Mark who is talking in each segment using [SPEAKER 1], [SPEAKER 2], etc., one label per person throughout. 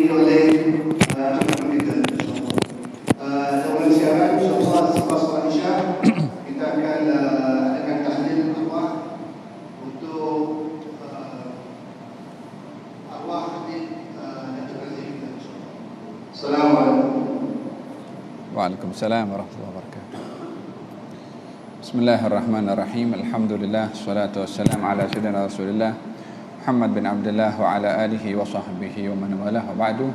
[SPEAKER 1] dihadiri oleh Tuan kita. Dalam siaran insya-Allah selepas solat Isya kita akan adakan tahlil arwah untuk arwah hadis dan terkasih kita. Assalamualaikum.
[SPEAKER 2] Waalaikumsalam warahmatullahi wabarakatuh. Bismillahirrahmanirrahim. Alhamdulillah, wassalatu wassalamu ala sayyidina Rasulillah Muhammad bin Abdullah wa ala alihi wa sahbihi wa man walah, wa ba'du.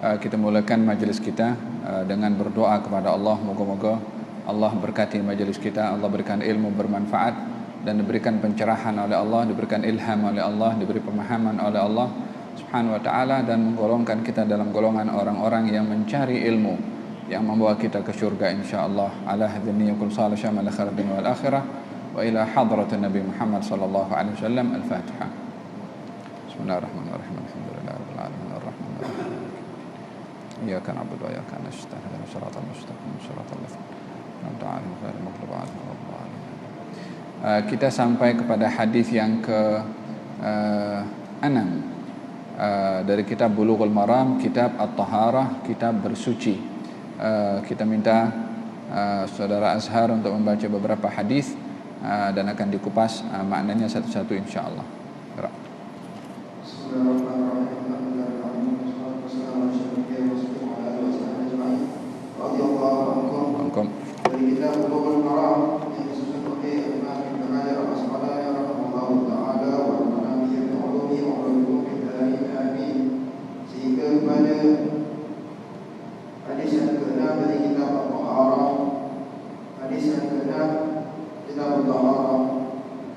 [SPEAKER 2] Kita mulakan majlis kita dengan berdoa kepada Allah. Moga-moga Allah berkati majlis kita, Allah berikan ilmu bermanfaat dan diberikan pencerahan oleh Allah, diberikan ilham oleh Allah, diberi pemahaman oleh Allah Subhanahu wa taala, dan menggolongkan kita dalam golongan orang-orang yang mencari ilmu yang membawa kita ke syurga insyaallah. Ala hadzani yakul salih syamal akhirat wal akhirah wa ila hadratin Nabi Muhammad sallallahu alaihi wasallam. Al-Fatihah. Bismillahirrahmanirrahim. Alhamdulillahirabbil alamin arrahmanir rahim. Iyyaka na'budu wa iyyaka nasta'in. Ihdinas siratal mustaqim, siratal ladzina an'amta 'alaihim ghairil maghdubi 'alaihim waladdallin. Kita sampai kepada hadis yang ke-6 dari kitab Bulughul Maram, kitab At-Taharah, kitab bersuci. Kita minta saudara Azhar untuk membaca beberapa hadis dan akan dikupas maknanya satu-satu insyaallah.
[SPEAKER 1] Dari kitab Bulughul Maram yang disusun oleh Imam Ibnu Hajar Al-Asqalani rahimahullahu taala wa nafa'ana bihi bi ulumi wa ulum fid-darin amin. Sehingga pada hadis yang ke-6 dari kitab At-Taharah, hadis yang ke-6 kitab At-Taharah,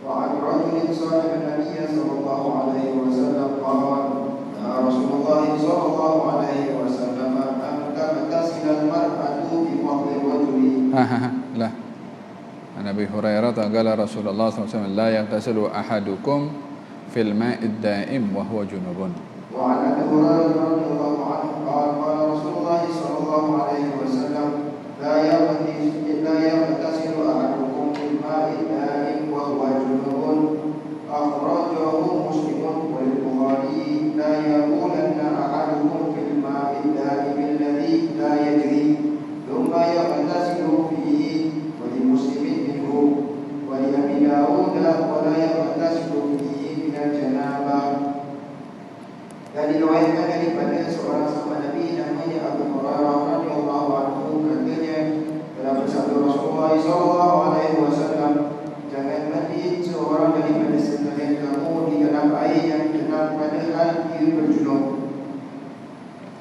[SPEAKER 1] wa 'an rajulin sahibin Nabiy sallallahu alaihi wasallam qala Rasulullah sallallahu alaihi wasallam an tamtasil al-mar'atu fi waqti rajuli.
[SPEAKER 2] Lah. Nabi Hurairah qala Rasulullah sallallahu alaihi wasallam la yaghtasilu ahadukum fil ma'id da'im wa huwa junubun.
[SPEAKER 1] Wa 'an Abi Hurairah radhiyallahu anhu qala Rasulullah sallallahu alaihi wasallam la yaghtasilu ahadukum fil ma'id da'im wa huwa junubun. Akhrajahu Muslim wal Bukhari. La yaqulanna ahadukum fil ma'id da'im alladhi la yajri thumma yaghtasilu fihi wa li Muslimin minhu wa li Abi Dawud wa la yaghtasilu fihi min al-janabah. Dan diriwayatkan daripada seorang sahabat Nabi namanya Abu Hurairah radhiyallahu anhu, katanya dalam bersabda Rasulullah sallallahu alaihi wasallam, jangan mandi seorang daripada sekalian kamu di dalam air yang tenang padahal ia berjunub.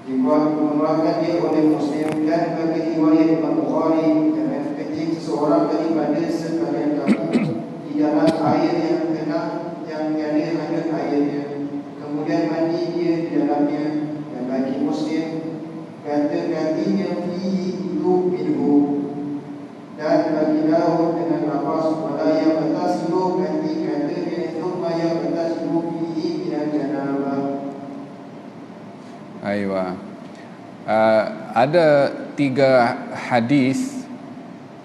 [SPEAKER 1] Dikeluarkan dia oleh Muslim. Dan bagi riwayat Imam Bukhari, jangan kencing seseorang daripada sekalian kamu di dalam air yang tenang yang tiada hanya airnya, kemudian mandi dia di dalamnya. Dan bagi Muslim, kata-katinya fihi itu minhu. Dan bagi Daud dengan lafaz wala yaghtasilu, kata-katanya thumma yaghtasilu fihi minal janabah.
[SPEAKER 2] Aywa. Ada 3 hadis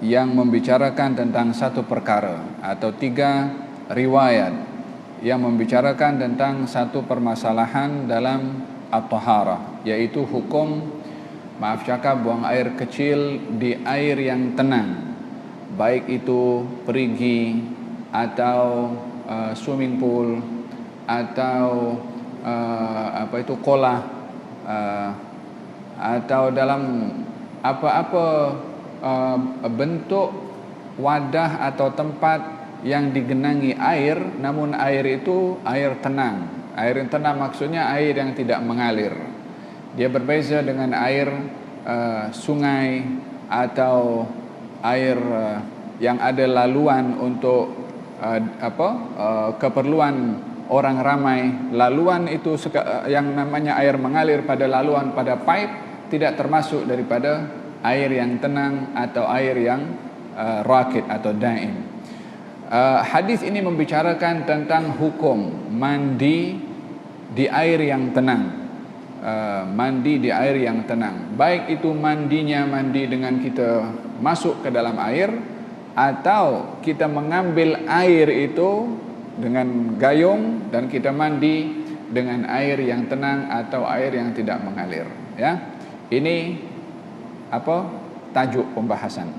[SPEAKER 2] yang membicarakan tentang satu perkara, atau 3 riwayat yang membicarakan tentang satu permasalahan dalam At-Taharah, yaitu hukum buang air kecil di air yang tenang, baik itu perigi atau swimming pool atau kolah, atau dalam apa-apa bentuk wadah atau tempat yang digenangi air, namun air itu air tenang. Air yang tenang maksudnya air yang tidak mengalir. Dia berbeza dengan air sungai atau air yang ada laluan untuk keperluan orang ramai. Laluan itu yang namanya air mengalir pada laluan, pada pipe, tidak termasuk daripada air yang tenang atau air yang rakid atau daim. Hadis ini membicarakan tentang hukum mandi di air yang tenang. Mandi di air yang tenang, baik itu mandinya mandi dengan kita masuk ke dalam air, atau kita mengambil air itu dengan gayung dan kita mandi dengan air yang tenang atau air yang tidak mengalir, ya. Ini apa tajuk pembahasan.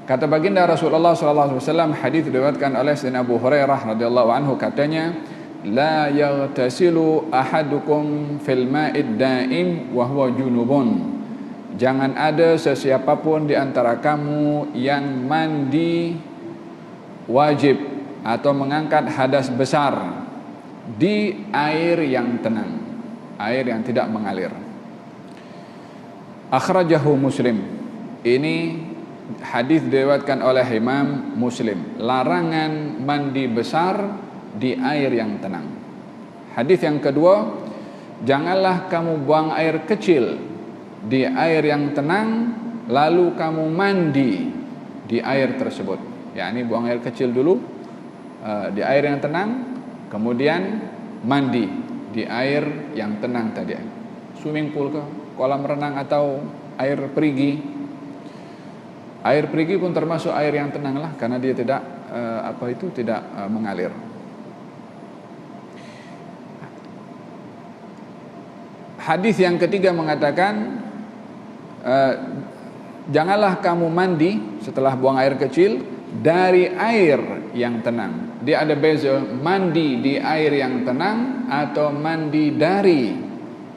[SPEAKER 2] Kata baginda Rasulullah sallallahu alaihi wasallam, hadis diriwayatkan oleh Sayyidina Abu Hurairah radhiyallahu anhu, katanya, la yaghtasilu ahadukum fil ma'id daim wa huwa junubun. Jangan ada sesiapapun di antara kamu yang mandi wajib atau mengangkat hadas besar di air yang tenang, air yang tidak mengalir. Akhrajahu Muslim. Ini hadis diriwayatkan oleh Imam Muslim. Larangan mandi besar di air yang tenang. Hadis yang kedua, janganlah kamu buang air kecil di air yang tenang lalu kamu mandi di air tersebut. Ya, ini buang air kecil dulu di air yang tenang, kemudian mandi di air yang tenang tadi. Swimming pool ke, kolam renang atau air perigi. Air perigi pun termasuk air yang tenang lah, karena dia tidak tidak mengalir. Hadis yang ketiga mengatakan, janganlah kamu mandi setelah buang air kecil dari air yang tenang. Dia ada beza mandi di air yang tenang atau mandi dari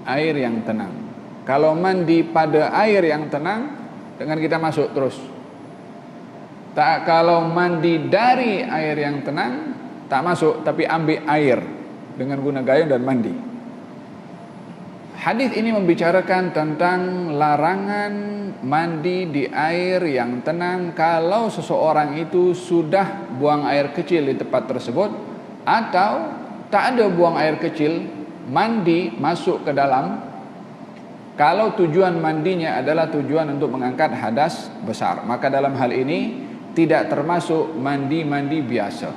[SPEAKER 2] air yang tenang. Kalau mandi pada air yang tenang, dengan kita masuk terus. Tak, kalau mandi dari air yang tenang, tak masuk, tapi ambil air dengan guna gayung dan mandi. Hadis ini membicarakan tentang larangan mandi di air yang tenang kalau seseorang itu sudah buang air kecil di tempat tersebut, atau tak ada buang air kecil, mandi masuk ke dalam. Kalau tujuan mandinya adalah tujuan untuk mengangkat hadas besar, maka dalam hal ini tidak termasuk mandi-mandi biasa.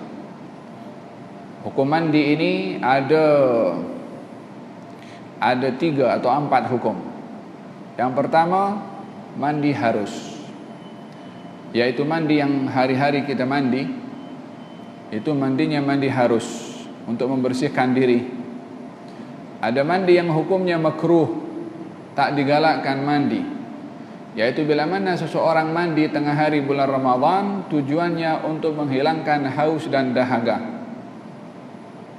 [SPEAKER 2] Hukum mandi ini ada 3 atau 4 hukum. Yang pertama, mandi harus, yaitu mandi yang hari-hari kita mandi. Itu mandinya mandi harus untuk membersihkan diri. Ada mandi yang hukumnya makruh, tak digalakkan mandi, yaitu bila mana seseorang mandi tengah hari bulan Ramadan, tujuannya untuk menghilangkan haus dan dahaga.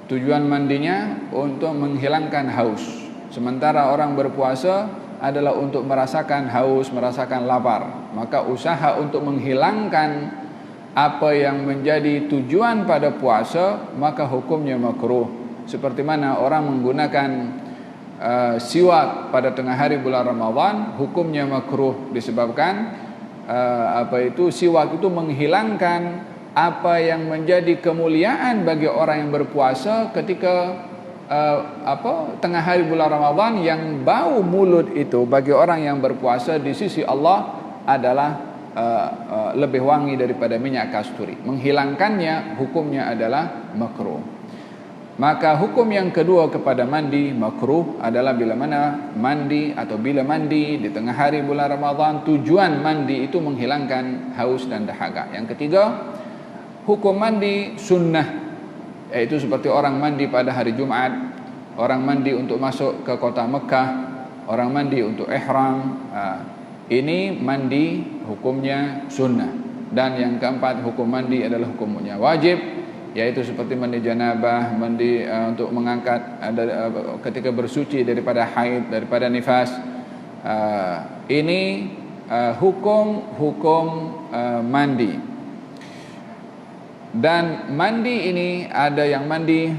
[SPEAKER 2] Tujuan mandinya untuk menghilangkan haus. Sementara orang berpuasa adalah untuk merasakan haus, merasakan lapar. Maka usaha untuk menghilangkan apa yang menjadi tujuan pada puasa, maka hukumnya makruh. Seperti mana orang menggunakan siwak pada tengah hari bulan Ramadan, hukumnya makruh disebabkan siwak itu menghilangkan apa yang menjadi kemuliaan bagi orang yang berpuasa ketika tengah hari bulan Ramadan, yang bau mulut itu bagi orang yang berpuasa di sisi Allah adalah lebih wangi daripada minyak kasturi. Menghilangkannya hukumnya adalah makruh. Maka hukum yang kedua kepada mandi makruh adalah bila mana mandi atau bila mandi di tengah hari bulan Ramadan, tujuan mandi itu menghilangkan haus dan dahaga. Yang ketiga, hukum mandi sunnah, yaitu seperti orang mandi pada hari Jumat, orang mandi untuk masuk ke kota Mekah, orang mandi untuk ihram. Ini mandi hukumnya sunnah. Dan yang keempat, hukum mandi adalah hukumnya wajib, yaitu seperti mandi janabah, mandi untuk mengangkat ketika bersuci daripada haid, daripada nifas. Ini hukum mandi. Dan mandi ini ada yang mandi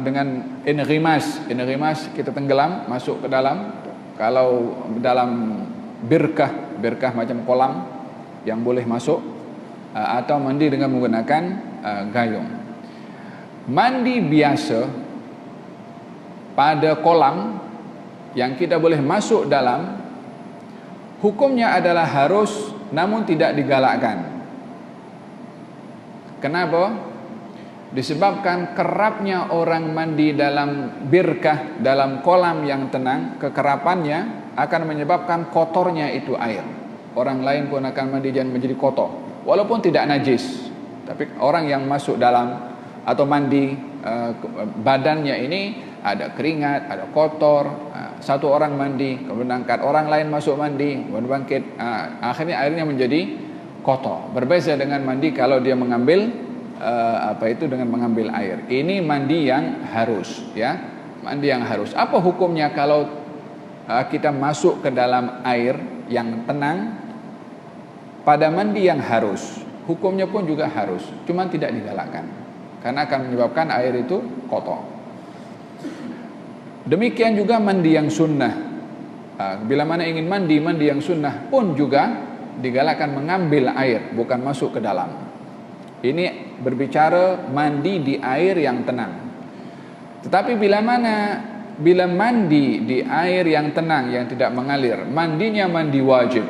[SPEAKER 2] dengan inghimas. Inghimas kita tenggelam masuk ke dalam. Kalau dalam birkah macam kolam yang boleh masuk, atau mandi dengan menggunakan gayung. Mandi biasa pada kolam yang kita boleh masuk dalam, hukumnya adalah harus, namun tidak digalakkan. Kenapa? Disebabkan kerapnya orang mandi dalam birkah, dalam kolam yang tenang, kekerapannya akan menyebabkan kotornya itu air. Orang lain pun akan mandi dan menjadi kotor, walaupun tidak najis. Tapi orang yang masuk dalam atau mandi badannya ini ada keringat, ada kotor. Satu orang mandi, kemudian angkat orang lain masuk mandi, kemudian bangkit, akhirnya airnya menjadi kotor. Berbeza dengan mandi kalau dia mengambil dengan mengambil air. Ini mandi yang harus, ya, mandi yang harus. Apa hukumnya kalau kita masuk ke dalam air yang tenang pada mandi yang harus? Hukumnya pun juga harus, cuma tidak digalakkan karena akan menyebabkan air itu kotor. Demikian juga mandi yang sunnah. Bila mana ingin mandi yang sunnah pun juga digalakkan mengambil air, bukan masuk ke dalam. Ini berbicara mandi di air yang tenang. Tetapi bila mandi di air yang tenang, yang tidak mengalir, mandinya mandi wajib.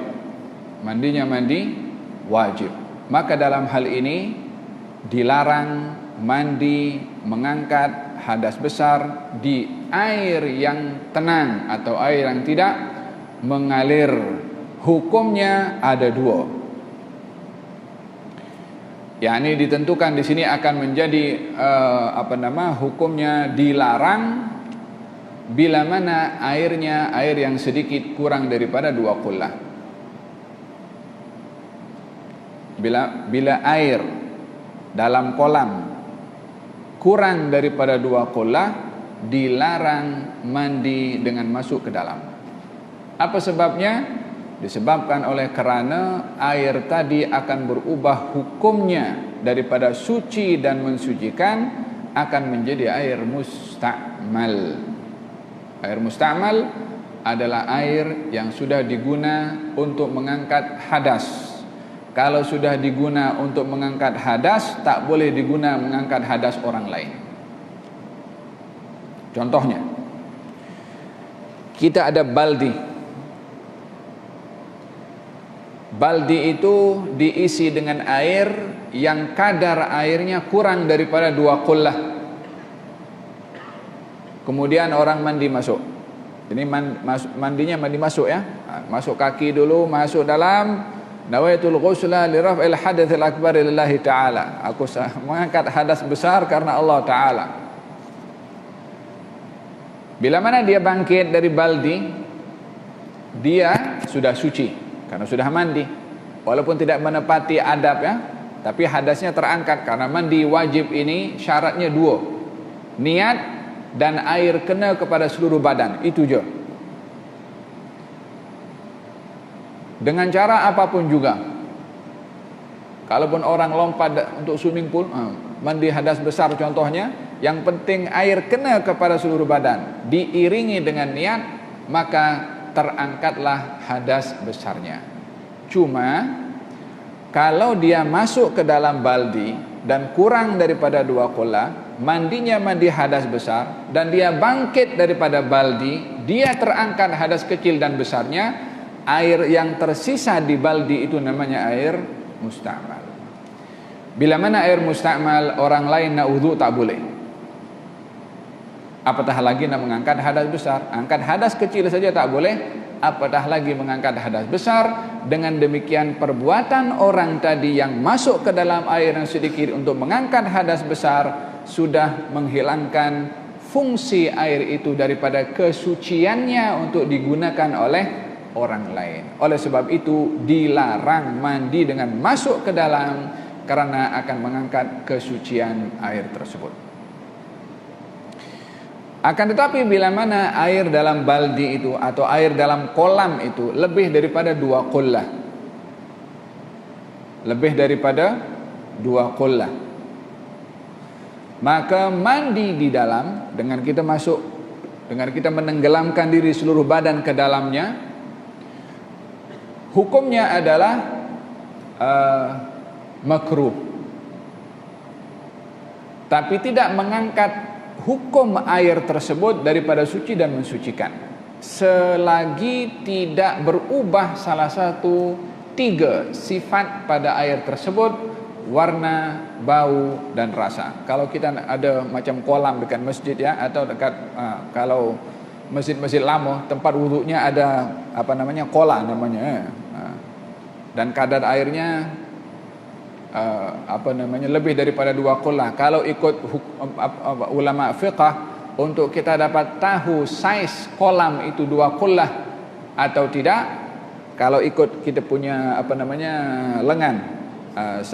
[SPEAKER 2] Mandinya mandi wajib. Maka dalam hal ini dilarang mandi mengangkat hadas besar di air yang tenang atau air yang tidak mengalir. Hukumnya ada dua. yakni ditentukan di sini akan menjadi hukumnya dilarang bila mana airnya air yang sedikit kurang daripada 2 qullah. Bila air dalam kolam kurang daripada 2 qullah, dilarang mandi dengan masuk ke dalam. Apa sebabnya? Disebabkan oleh kerana air tadi akan berubah hukumnya daripada suci dan mensucikan akan menjadi air musta'mal. Air musta'mal adalah air yang sudah diguna untuk mengangkat hadas. Kalau sudah diguna untuk mengangkat hadas, tak boleh diguna mengangkat hadas orang lain. Contohnya, kita ada baldi. Baldi itu diisi dengan air yang kadar airnya kurang daripada 2 qullah. Kemudian orang mandi masuk. Ini mandinya mandi masuk ya. Masuk kaki dulu, masuk dalam. Nawaitul ghusla li raf'il hadathil akbar lillahi ta'ala. Aku mengangkat hadas besar karena Allah Ta'ala. Bila mana dia bangkit dari baldi, dia sudah suci karena sudah mandi. Walaupun tidak menepati adab ya, tapi hadasnya terangkat karena mandi wajib ini syaratnya 2. Niat dan air kena kepada seluruh badan, itu je. Dengan cara apapun juga. Kalaupun orang lompat untuk swimming pool, mandi hadas besar contohnya, yang penting air kena kepada seluruh badan, diiringi dengan niat, maka terangkatlah hadas besarnya. Cuma kalau dia masuk ke dalam baldi dan kurang daripada 2 qullah, mandinya mandi hadas besar, dan dia bangkit daripada baldi, dia terangkat hadas kecil dan besarnya, air yang tersisa di baldi itu namanya air musta'mal. Bila mana air musta'mal, orang lain nak wudu tak boleh. Apatah lagi nak mengangkat hadas besar. Angkat hadas kecil saja tak boleh, apatah lagi mengangkat hadas besar. Dengan demikian perbuatan orang tadi yang masuk ke dalam air yang sedikit untuk mengangkat hadas besar sudah menghilangkan fungsi air itu daripada kesuciannya untuk digunakan oleh orang lain. Oleh sebab itu dilarang mandi dengan masuk ke dalam karena akan mengangkat kesucian air tersebut. Akan tetapi bila mana air dalam baldi itu atau air dalam kolam itu lebih daripada 2 qullah, lebih daripada 2 qullah, maka mandi di dalam dengan kita masuk, dengan kita menenggelamkan diri seluruh badan ke dalamnya, hukumnya adalah makruh, tapi tidak mengangkat hukum air tersebut daripada suci dan mensucikan, selagi tidak berubah salah satu 3 sifat pada air tersebut: warna, bau, dan rasa. Kalau kita ada macam kolam dekat masjid ya, atau dekat kalau masjid-masjid lama tempat wudunya ada kola namanya, dan kadar airnya lebih daripada 2 qullah. Kalau ikut ulama fiqh, untuk kita dapat tahu saiz kolam itu 2 qullah atau tidak, kalau ikut kita punya lengan, 1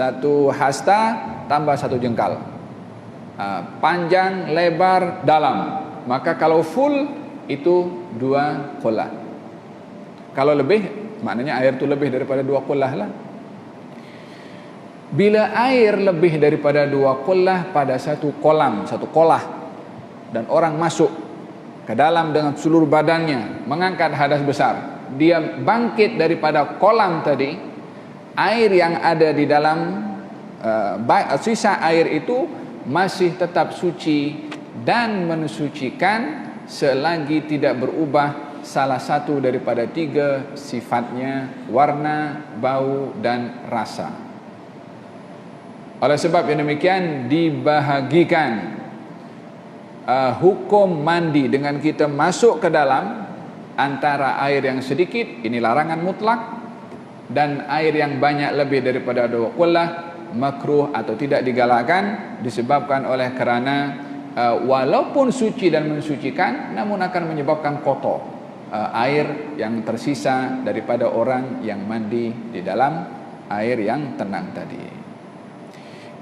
[SPEAKER 2] hasta tambah 1 jengkal, panjang, lebar, dalam, maka kalau full itu 2 qullah. Kalau lebih, maknanya air itu lebih daripada 2 qullah lah. Bila air lebih daripada 2 qullah pada 1 kolam, 1 kolah, dan orang masuk ke dalam dengan seluruh badannya, mengangkat hadas besar, dia bangkit daripada kolam tadi, air yang ada di dalam sisa air itu masih tetap suci dan mensucikan selagi tidak berubah salah satu daripada 3 sifatnya, warna, bau, dan rasa. Oleh sebab yang demikian, dibahagikan hukum mandi dengan kita masuk ke dalam antara air yang sedikit, ini larangan mutlak, dan air yang banyak lebih daripada 2 qullah, makruh atau tidak digalakkan, disebabkan oleh kerana walaupun suci dan mensucikan, namun akan menyebabkan kotor air yang tersisa daripada orang yang mandi di dalam air yang tenang tadi.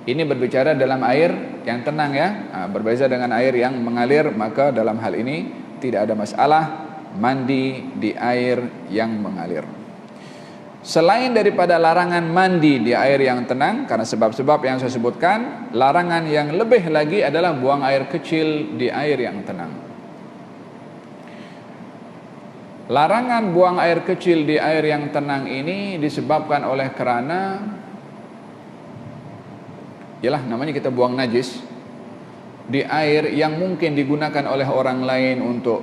[SPEAKER 2] Ini berbicara dalam air yang tenang ya, berbeza dengan air yang mengalir, maka dalam hal ini tidak ada masalah mandi di air yang mengalir. Selain daripada larangan mandi di air yang tenang, karena sebab-sebab yang saya sebutkan, larangan yang lebih lagi adalah buang air kecil di air yang tenang. Larangan buang air kecil di air yang tenang ini disebabkan oleh kerana ialah namanya kita buang najis di air yang mungkin digunakan oleh orang lain untuk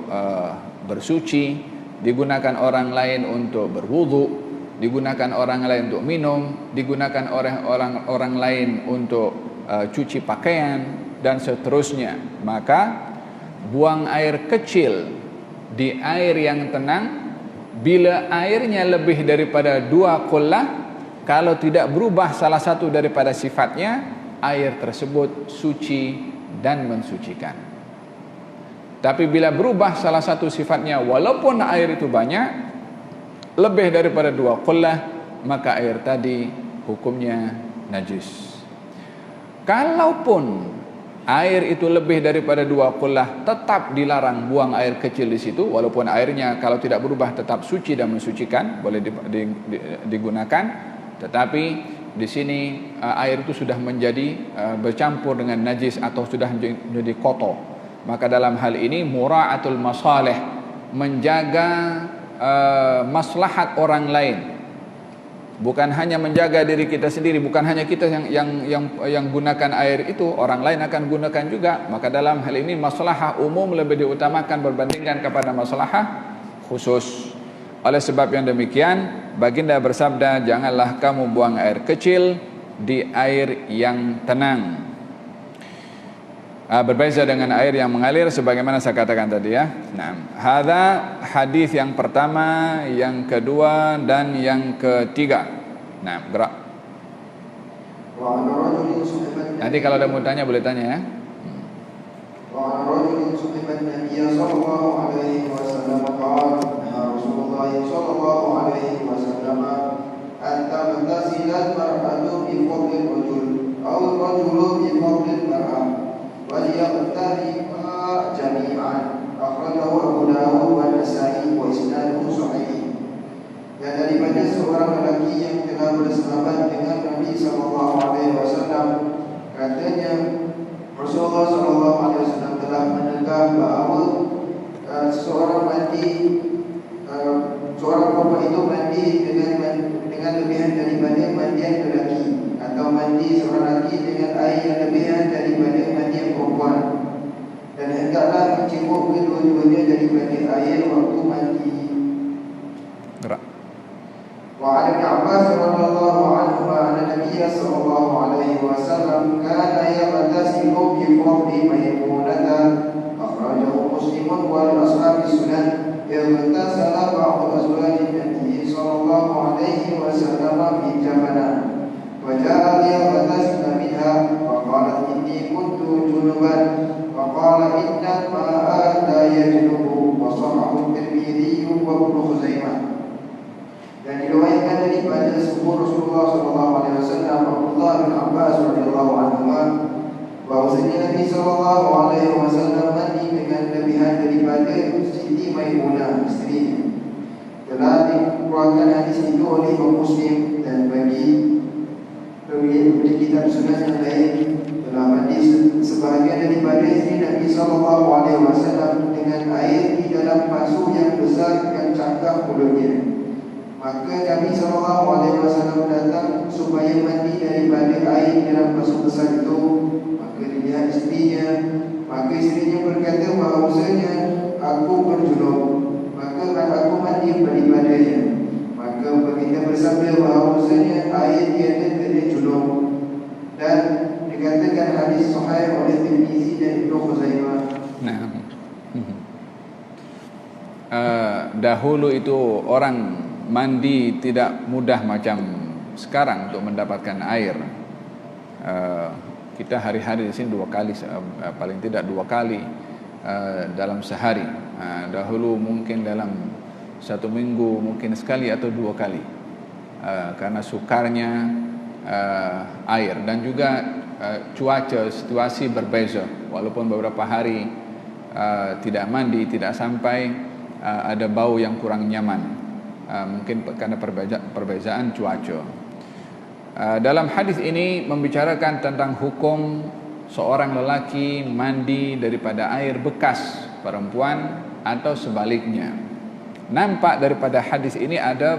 [SPEAKER 2] bersuci, digunakan orang lain untuk berwudu, digunakan orang lain untuk minum, digunakan oleh orang lain untuk cuci pakaian, dan seterusnya. Maka buang air kecil di air yang tenang, bila airnya lebih daripada 2 qullah, kalau tidak berubah salah satu daripada sifatnya, air tersebut suci dan mensucikan. Tapi bila berubah salah satu sifatnya, walaupun air itu banyak, lebih daripada 2 qullah, maka air tadi hukumnya najis. Kalaupun air itu lebih daripada 2 qullah, tetap dilarang buang air kecil di situ, walaupun airnya kalau tidak berubah tetap suci dan mensucikan, boleh digunakan. Tetapi di sini air itu sudah menjadi bercampur dengan najis atau sudah menjadi kotor. Maka dalam hal ini mura'atul masalih, menjaga maslahat orang lain, bukan hanya menjaga diri kita sendiri, bukan hanya kita yang gunakan air itu, orang lain akan gunakan juga. Maka dalam hal ini maslahah umum lebih diutamakan berbandingkan kepada maslahah khusus. Oleh sebab yang demikian, baginda bersabda, janganlah kamu buang air kecil di air yang tenang. Berbeza dengan air yang mengalir, sebagaimana saya katakan tadi ya. Nah, hadza hadis yang pertama, yang kedua, dan yang ketiga. Nah, gerak. Nanti kalau ada mau tanya boleh tanya ya.
[SPEAKER 1] Dan daripada seorang lelaki yang telah bersahabat dengan Nabi SAW, katanya Rasulullah SAW telah menegah bahawa seorang perempuan itu mandi dengan lebihan daripada mandian lelaki, atau mandi seorang lelaki dengan air yang lebihan daripada mandian perempuan, dan hendaklah mencibuk kedua-duanya daripada air waktu mandi. وعن ابن عباس رضي الله عنهما أن النبي صلى الله عليه وسلم كان يغتسل بفضل ميمونة أخرجه مسلم ولأصحاب السنن. اغتسل بعض أزواج النبي صلى الله عليه وسلم في جمنة وجاء ليغتسل منها فقالت إني كنت جنبا فقال إن الماء لا يجنب وصححه الترمذي وابن خزيمة. Dan diriwayatkan daripada sepupu Rasulullah SAW Abdullah bin Abbas radhiyallahu anhu bahwasanya Nabi SAW mandi dengan lebihan daripada Siti Maimunah isterinya. Telah dikeluarkan hadis itu oleh Imam Muslim dan bagi kitab sunnah yang lain telah mandi sebahagian daripada isteri Nabi SAW dengan air di dalam basuh yang besar yang cangkang mulutnya. Maka Nabi SAW datang supaya mandi daripada air dalam basuh besar itu. Maka dilihat isterinya. Maka isterinya berkata bahawasanya aku berjunub, maka aku mandi daripadanya. Maka baginda bersabda bahawasanya air tiada kena junub. Dan dikatakan hadis sahih oleh Tirmizi dan Ibnu Khuzaimah.
[SPEAKER 2] Nah, dahulu itu orang mandi tidak mudah macam sekarang untuk mendapatkan air. Kita hari-hari di sini 2 kali, paling tidak 2 kali dalam sehari. Dahulu mungkin dalam 1 minggu mungkin sekali atau 2 kali, karena sukarnya air dan juga cuaca, situasi berbeza. Walaupun beberapa hari tidak mandi, tidak sampai ada bau yang kurang nyaman. Mungkin karena perbezaan cuaca. Dalam hadis ini membicarakan tentang hukum seorang lelaki mandi daripada air bekas perempuan atau sebaliknya. Nampak daripada hadis ini ada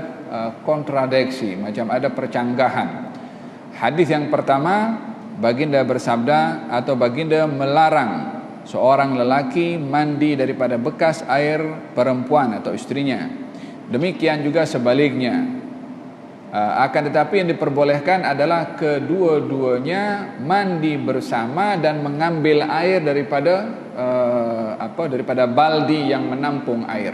[SPEAKER 2] kontradiksi, macam ada percanggahan. Hadis yang pertama, baginda bersabda atau baginda melarang seorang lelaki mandi daripada bekas air perempuan atau istrinya. Demikian juga sebaliknya. Akan tetapi yang diperbolehkan adalah kedua-duanya mandi bersama dan mengambil air daripada daripada baldi yang menampung air.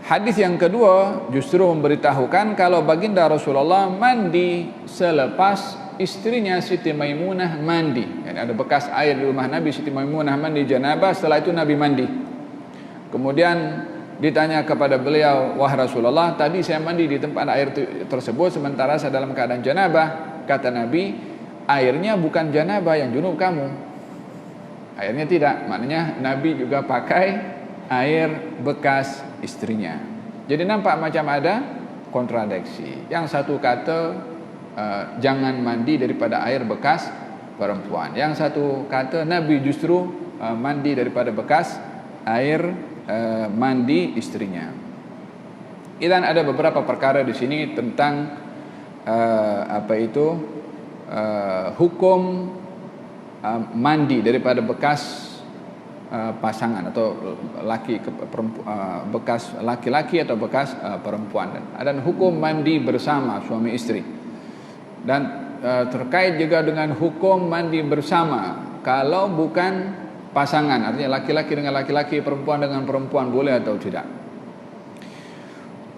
[SPEAKER 2] Hadis yang kedua justru memberitahukan kalau baginda Rasulullah mandi selepas istrinya Siti Maimunah mandi. Yani ada bekas air di rumah Nabi, Siti Maimunah mandi janabah, setelah itu Nabi mandi. Kemudian ditanya kepada beliau, wah Rasulullah, tadi saya mandi di tempat air tersebut sementara saya dalam keadaan janabah. Kata Nabi, airnya bukan janabah yang junub kamu. Airnya tidak, maknanya Nabi juga pakai air bekas istrinya. Jadi nampak macam ada kontradiksi. Yang satu kata jangan mandi daripada air bekas perempuan. Yang satu kata Nabi justru mandi daripada bekas air mandi istrinya. Dan ada beberapa perkara di sini tentang hukum mandi daripada bekas pasangan atau bekas laki-laki atau bekas perempuan. Dan hukum mandi bersama suami istri. Dan terkait juga dengan hukum mandi bersama kalau bukan pasangan, artinya laki-laki dengan laki-laki, perempuan dengan perempuan, boleh atau tidak.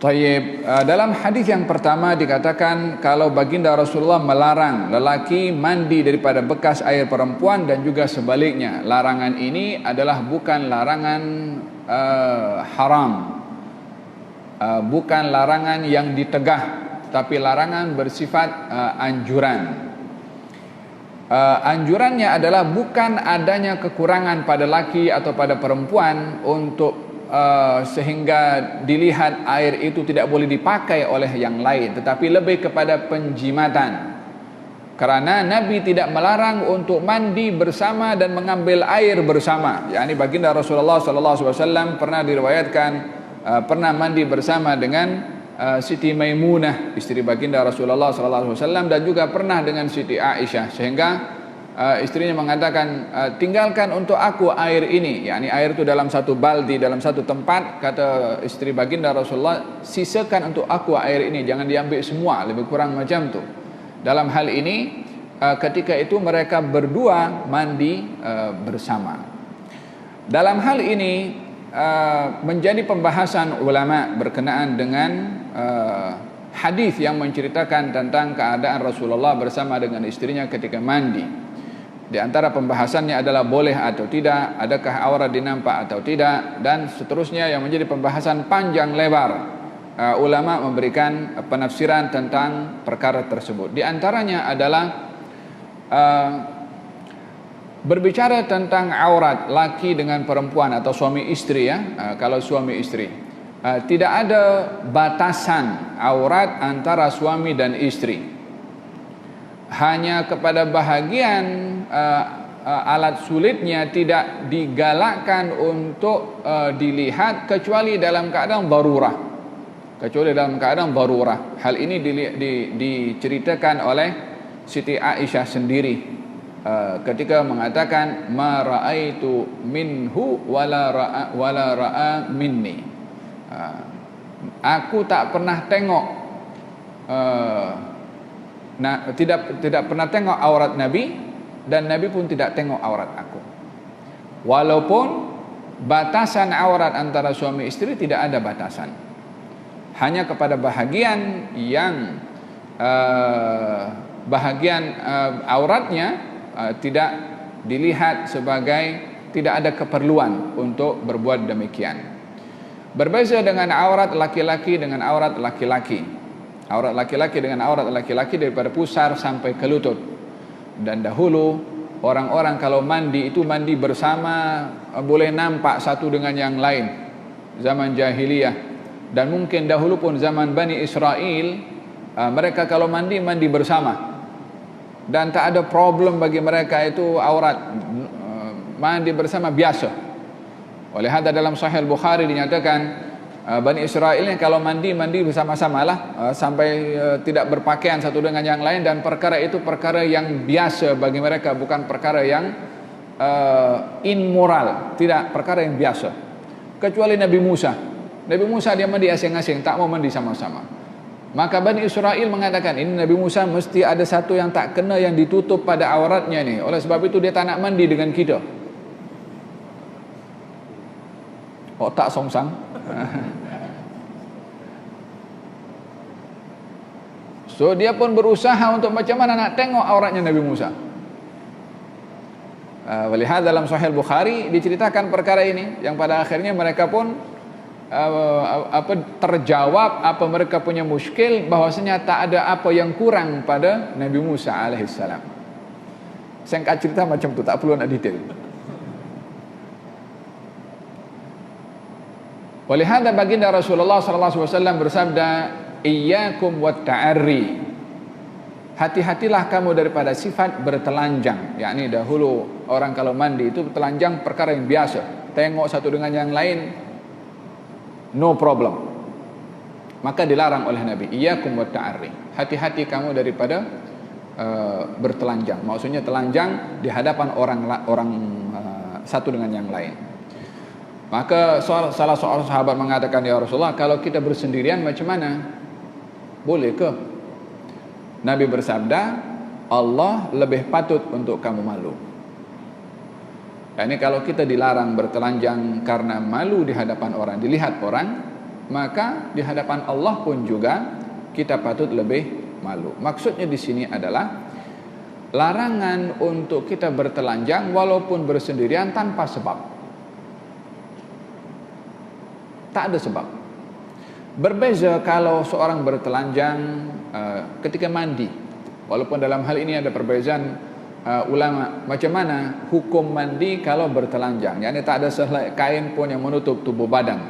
[SPEAKER 2] Tayyib, dalam hadis yang pertama dikatakan kalau baginda Rasulullah melarang lelaki mandi daripada bekas air perempuan dan juga sebaliknya. Larangan ini adalah bukan larangan haram, bukan larangan yang ditegah, tapi larangan bersifat anjuran. Anjurannya adalah bukan adanya kekurangan pada laki atau pada perempuan untuk sehingga dilihat air itu tidak boleh dipakai oleh yang lain, tetapi lebih kepada penjimatan. Karena Nabi tidak melarang untuk mandi bersama dan mengambil air bersama. Yani baginda Rasulullah SAW pernah diriwayatkan pernah mandi bersama dengan Siti Maimunah, istri baginda Rasulullah SAW, dan juga pernah dengan Siti Aisyah, sehingga istrinya mengatakan, tinggalkan untuk aku air ini, yakni air itu dalam satu baldi, dalam satu tempat. Kata istri baginda Rasulullah, sisakan untuk aku air ini, jangan diambil semua, lebih kurang macam tu. Dalam hal ini ketika itu mereka berdua mandi bersama. Dalam hal ini menjadi pembahasan ulama berkenaan dengan hadis yang menceritakan tentang keadaan Rasulullah bersama dengan istrinya ketika mandi. Di antara pembahasannya adalah boleh atau tidak, adakah aurat dinampak atau tidak, dan seterusnya yang menjadi pembahasan panjang lebar. Ulama memberikan penafsiran tentang perkara tersebut. Di antaranya adalah berbicara tentang aurat laki dengan perempuan atau suami istri ya. Kalau suami istri, tidak ada batasan aurat antara suami dan istri. Hanya kepada bahagian alat sulitnya tidak digalakkan untuk dilihat kecuali dalam keadaan darurah. Hal ini diceritakan oleh Siti Aisyah sendiri ketika mengatakan ma raaitu minhu wala ra'a minni. Aku tak pernah tengok tidak pernah tengok aurat Nabi, dan Nabi pun tidak tengok aurat aku. Walaupun batasan aurat antara suami istri tidak ada batasan, hanya kepada bahagian yang auratnya tidak dilihat sebagai, tidak ada keperluan untuk berbuat demikian. Berbeza dengan aurat laki-laki dengan aurat laki-laki. Aurat laki-laki dengan aurat laki-laki daripada pusar sampai ke lutut. Dan dahulu orang-orang kalau mandi itu mandi bersama, boleh nampak satu dengan yang lain. Zaman jahiliyah. Dan mungkin dahulu pun zaman Bani Israel, mereka kalau mandi bersama. Dan tak ada problem bagi mereka itu aurat. Mandi bersama biasa. Oleh hadis dalam Sahih Bukhari dinyatakan Bani Israel ini kalau mandi bersama-sama lah, sampai tidak berpakaian satu dengan yang lain, dan perkara itu perkara yang biasa bagi mereka, bukan perkara yang immoral, tidak, perkara yang biasa. Kecuali Nabi Musa dia mandi asing-asing, tak mau mandi sama-sama. Maka Bani Israel mengatakan ini Nabi Musa mesti ada satu yang tak kena, yang ditutup pada auratnya ni. Oleh sebab itu dia tak nak mandi dengan kita. Tak songsang. So dia pun berusaha untuk macam mana nak tengok auratnya Nabi Musa. Walihada dalam Sahih Bukhari diceritakan perkara ini, yang pada akhirnya mereka pun terjawab apa mereka punya muskil, bahwasanya tak ada apa yang kurang pada Nabi Musa alaihissalam. Singkat cerita macam tu, tak perlu nak detail. Walihada baginda Rasulullah sallallahu alaihi wasallam bersabda, iyyakum wat ta'arri. Hati-hatilah kamu daripada sifat bertelanjang. Yakni dahulu orang kalau mandi itu bertelanjang perkara yang biasa. Tengok satu dengan yang lain, no problem. Maka dilarang oleh Nabi, iyyakum wat ta'arri. Hati-hati kamu daripada bertelanjang. Maksudnya telanjang di hadapan orang satu dengan yang lain. Maka salah seorang sahabat mengatakan, ya Rasulullah, kalau kita bersendirian macam mana? Boleh ke? Nabi bersabda, Allah lebih patut untuk kamu malu. Ini kalau kita dilarang bertelanjang karena malu di hadapan orang, dilihat orang, maka di hadapan Allah pun juga kita patut lebih malu. Maksudnya di sini adalah larangan untuk kita bertelanjang walaupun bersendirian tanpa sebab. Tak ada sebab. Berbeza kalau seorang bertelanjang ketika mandi. Walaupun dalam hal ini ada perbezaan ulama macam mana hukum mandi kalau bertelanjang. Yani tak ada sehelai kain pun yang menutup tubuh badan.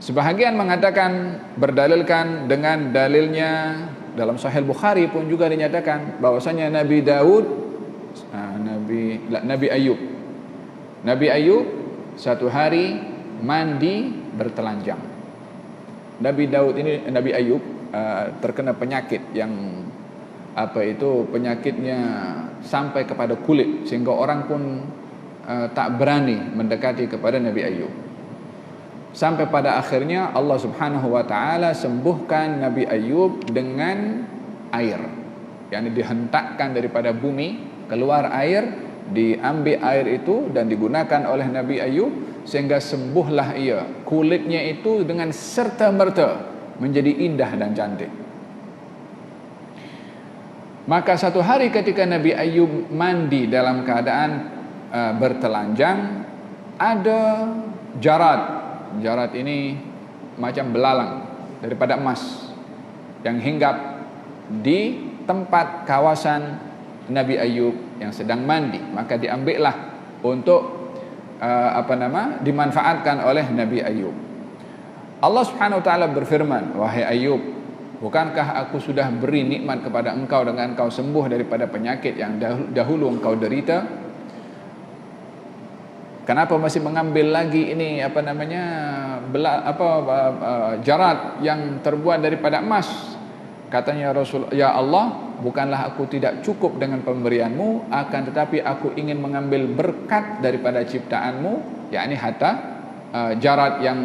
[SPEAKER 2] Sebahagian mengatakan, berdalilkan dengan dalilnya dalam Sahih Bukhari pun juga dinyatakan bahwasanya Nabi Daud, Nabi Ayub satu hari mandi bertelanjang. Nabi Ayub terkena penyakit yang penyakitnya sampai kepada kulit, sehingga orang pun tak berani mendekati kepada Nabi Ayub. Sampai pada akhirnya Allah Subhanahu wa taala sembuhkan Nabi Ayub dengan air. Yang dihentakkan daripada bumi, keluar air, diambil air itu dan digunakan oleh Nabi Ayub sehingga sembuhlah ia. Kulitnya itu dengan serta-merta menjadi indah dan cantik. Maka satu hari ketika Nabi Ayub mandi dalam keadaan bertelanjang, ada jarat. Jarat ini macam belalang daripada emas yang hinggap di tempat kawasan Nabi Ayub yang sedang mandi. Maka diambillah untuk dimanfaatkan oleh Nabi Ayub. Allah Subhanahu wa taala berfirman, "Wahai Ayub, bukankah aku sudah beri nikmat kepada engkau dengan engkau sembuh daripada penyakit yang dahulu engkau derita? Kenapa masih mengambil lagi ini jarat yang terbuat daripada emas?" Katanya Rasul, "Ya Allah, bukanlah aku tidak cukup dengan pemberianmu, akan tetapi aku ingin mengambil berkat daripada ciptaanmu, yakni hatta jarat yang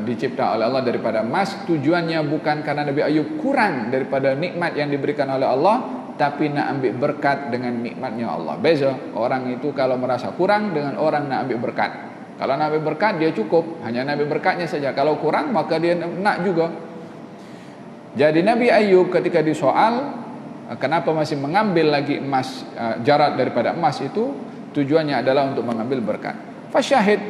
[SPEAKER 2] dicipta oleh Allah daripada emas. Tujuannya bukan karena Nabi Ayub kurang daripada nikmat yang diberikan oleh Allah, tapi nak ambil berkat dengan nikmatnya Allah." Beza orang itu kalau merasa kurang dengan orang nak ambil berkat. Kalau nak ambil berkat dia cukup, hanya nak ambil berkatnya saja. Kalau kurang maka dia nak juga. Jadi Nabi Ayub ketika disoal kenapa masih mengambil lagi emas, jarat daripada emas itu, tujuannya adalah untuk mengambil berkat. Fasyahid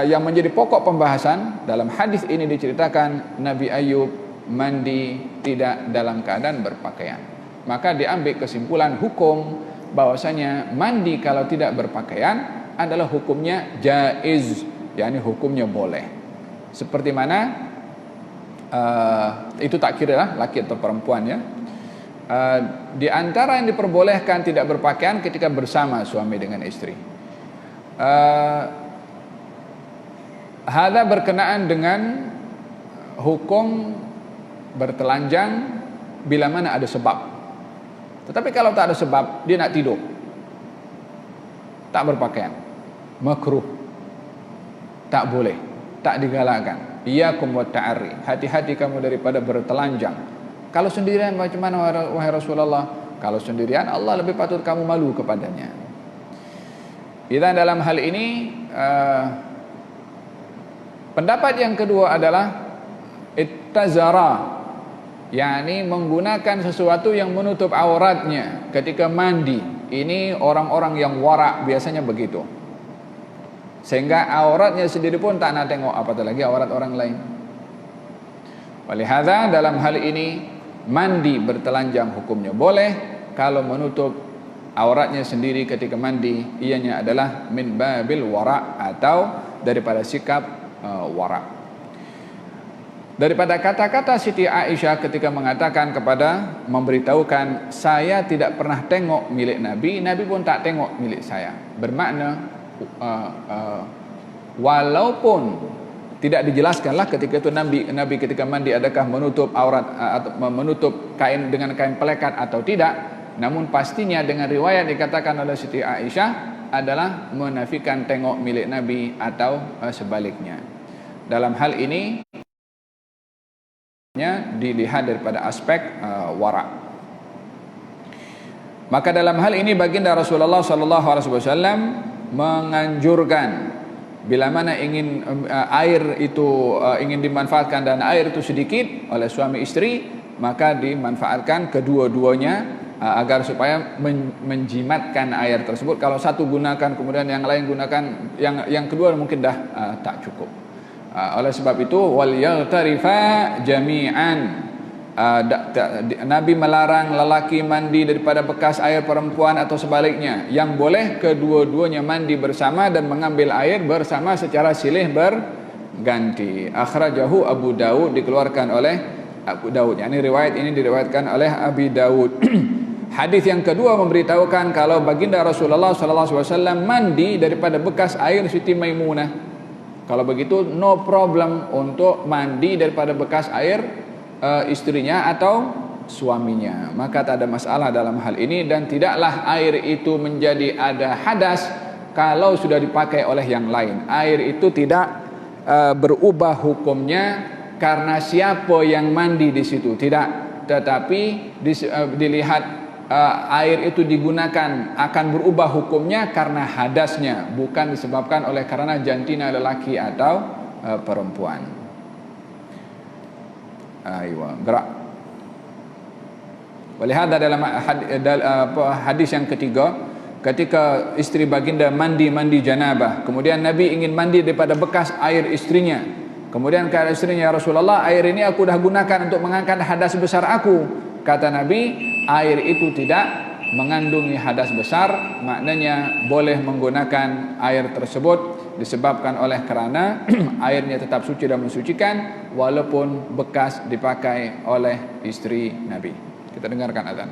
[SPEAKER 2] yang menjadi pokok pembahasan dalam hadis ini diceritakan Nabi Ayub mandi tidak dalam keadaan berpakaian. Maka diambil kesimpulan hukum bahwasanya mandi kalau tidak berpakaian adalah hukumnya jaiz, yakni hukumnya boleh. Seperti mana itu tak kira lah laki atau perempuan ya. Di antara yang diperbolehkan tidak berpakaian ketika bersama suami dengan istri. Hada berkenaan dengan hukum bertelanjang bila mana ada sebab. Tetapi kalau tak ada sebab, dia nak tidur, tak berpakaian, makruh, tak boleh, tak digalakkan. Iyakum wa ta'arri, hati-hati kamu daripada bertelanjang. Kalau sendirian macam mana wahai Rasulullah? Kalau sendirian Allah lebih patut kamu malu kepadanya. Dan dalam hal ini pendapat yang kedua adalah ittazara, yakni menggunakan sesuatu yang menutup auratnya ketika mandi. Ini orang-orang yang warak biasanya begitu, sehingga auratnya sendiri pun tak nak tengok, apatah lagi aurat orang lain. Walihada dalam hal ini mandi bertelanjang hukumnya boleh kalau menutup auratnya sendiri ketika mandi, ianya adalah min babil wara' atau daripada sikap wara'. Daripada kata-kata Siti Aisyah ketika mengatakan memberitahukan, saya tidak pernah tengok milik Nabi, Nabi pun tak tengok milik saya. Bermakna walaupun tidak dijelaskanlah ketika itu Nabi ketika mandi adakah menutup aurat atau menutup kain dengan kain pelekat atau tidak, namun pastinya dengan riwayat dikatakan oleh Siti Aisyah adalah menafikan tengok milik Nabi atau sebaliknya. Dalam hal ini dilihat daripada aspek wara'. Maka dalam hal ini baginda Rasulullah SAW menganjurkan bila mana ingin air itu ingin dimanfaatkan dan air itu sedikit oleh suami istri, maka dimanfaatkan kedua-duanya agar supaya menjimatkan air tersebut. Kalau satu gunakan kemudian yang lain gunakan yang kedua mungkin dah tak cukup. Oleh sebab itu wal yaghtarifa jami'an, Nabi melarang lelaki mandi daripada bekas air perempuan atau sebaliknya. Yang boleh kedua-duanya mandi bersama dan mengambil air bersama secara silih berganti. Akhrajahu Abu Dawud, dikeluarkan oleh Abu Dawud. Ini riwayat ini diriwayatkan oleh Abi Dawud. Hadis yang kedua memberitahukan kalau baginda Rasulullah SAW mandi daripada bekas air Siti Maimunah. Kalau begitu no problem untuk mandi daripada bekas air istrinya atau suaminya, maka tak ada masalah dalam hal ini. Dan tidaklah air itu menjadi ada hadas kalau sudah dipakai oleh yang lain. Air itu tidak berubah hukumnya karena siapa yang mandi di situ, tidak, tetapi dilihat air itu digunakan akan berubah hukumnya karena hadasnya, bukan disebabkan oleh karena jantina lelaki atau perempuan. Aywa, gerak. Walihada dalam hadis yang ketiga, ketika istri baginda mandi janabah, kemudian Nabi ingin mandi daripada bekas air istrinya, kemudian kata istrinya, ya Rasulullah, air ini aku dah gunakan untuk mengangkat hadas besar aku. Kata Nabi, air itu tidak mengandungi hadas besar, maknanya boleh menggunakan air tersebut disebabkan oleh kerana airnya tetap suci dan mensucikan walaupun bekas dipakai oleh istri Nabi. Kita dengarkan azan.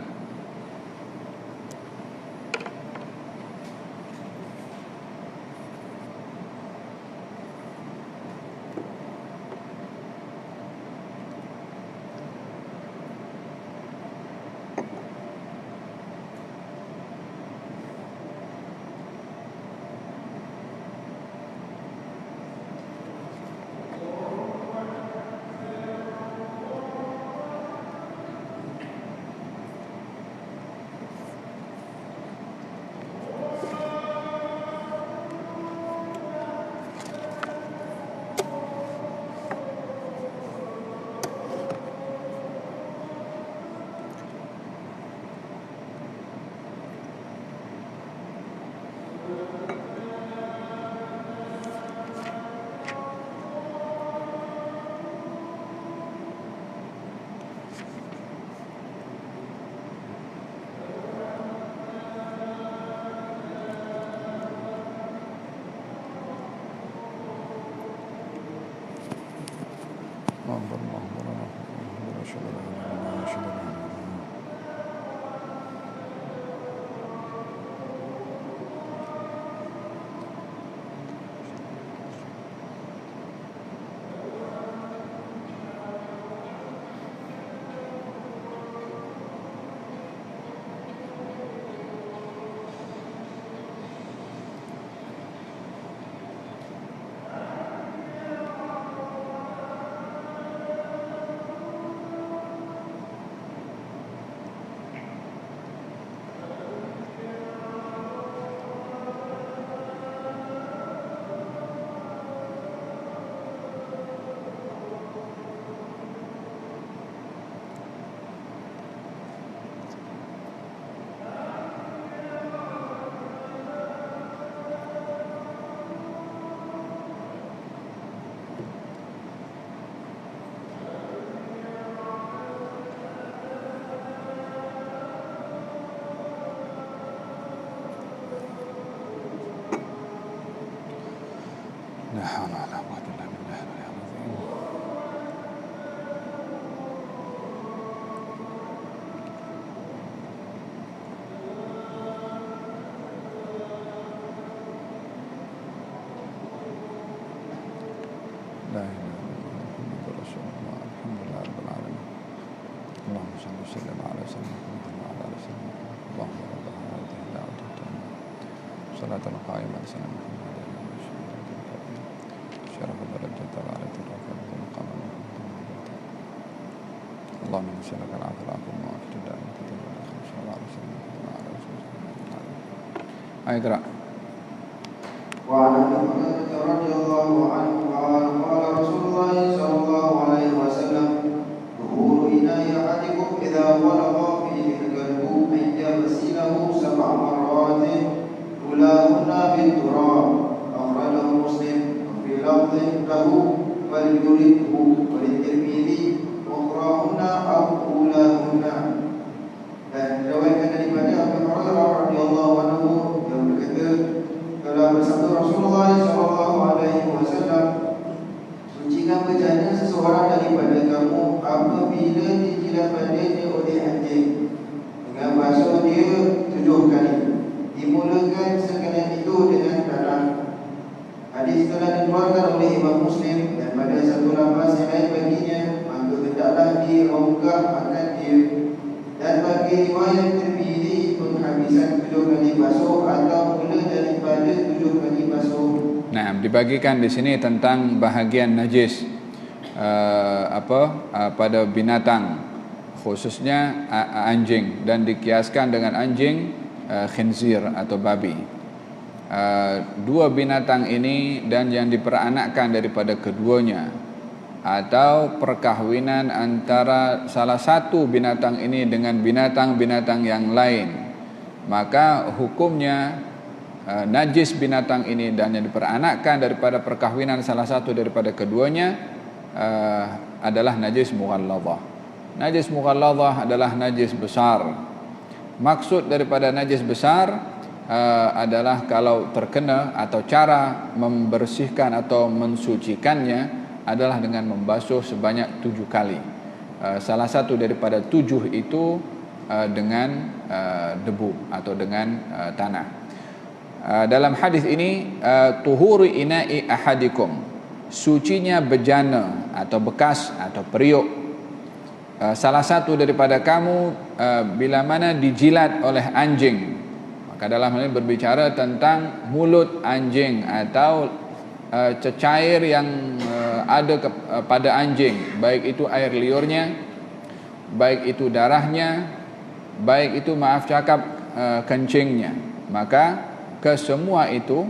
[SPEAKER 2] La haula wala quwwata illa billah. La ilaha illallah Muhammadur Rasulullah. Alhamdulillah rabbil alamin. Allahumma shalli wa sallim ala sayyidina Muhammad wa ala alihi wa sahbihi. Allahumma rabb hadhihi ad-da'wati at-tammah. Salatan qa'imatan ala Muhammad. شرف درجة العالة الرافعة المقام اللهم نسألك العافية والعافية المعافية الدائمة تتبع الخير صلى الله عليه وسلم وعلى رسول الله. اقرأ.
[SPEAKER 1] وعن ابي هريرة رضي الله عنه قال قال رسول الله صلى الله عليه وسلم ظهور إناء أحدكم إذا ولغ فيه الكلب أن يغسله 7 مرات أولاهن بالتراب أخرجه مسلم في لفظ له فليرده وللترمذي أخراهن أو أولاهن. Dan diriwayatkan daripada Abu Hurairah radhiyallahu anhu yang berkata, telah bersabda Rasulullah sallallahu alaihi wasallam, sucikan bejana seseorang daripada kamu apabila dijilat badannya oleh anjing dengan basuh dia 7 kali, dimulakan sekalian itu dengan tanah. Hadis telah dikeluarkan oleh Imam Muslim dan pada satu lafaz yang lain baginya, maka hendaklah dirongkah akan dia. Dan bagi riwayat Tirmizi, penghabisan 7 kali basuh atau mula daripada 7 kali basuh.
[SPEAKER 2] Nah, dibagikan di sini tentang bahagian najis pada binatang, khususnya anjing, dan dikiaskan dengan anjing khinzir atau babi. Dua binatang ini dan yang diperanakkan daripada keduanya, atau perkahwinan antara salah satu binatang ini dengan binatang-binatang yang lain, maka hukumnya najis binatang ini dan yang diperanakkan daripada perkahwinan salah satu daripada keduanya adalah najis mughalladhah. Najis mughalladhah adalah najis besar. Maksud daripada najis besar adalah kalau terkena, atau cara membersihkan atau mensucikannya adalah dengan membasuh sebanyak 7 kali. Salah satu daripada 7 itu dengan debu atau dengan tanah. Dalam hadis ini, tuhuru ina'i ahadikum, sucinya bejana atau bekas atau periuk salah satu daripada kamu bila mana dijilat oleh anjing. Maka dalam hal ini berbicara tentang mulut anjing atau cecair yang ada pada anjing, baik itu air liurnya, baik itu darahnya, baik itu kencingnya. Maka kesemua itu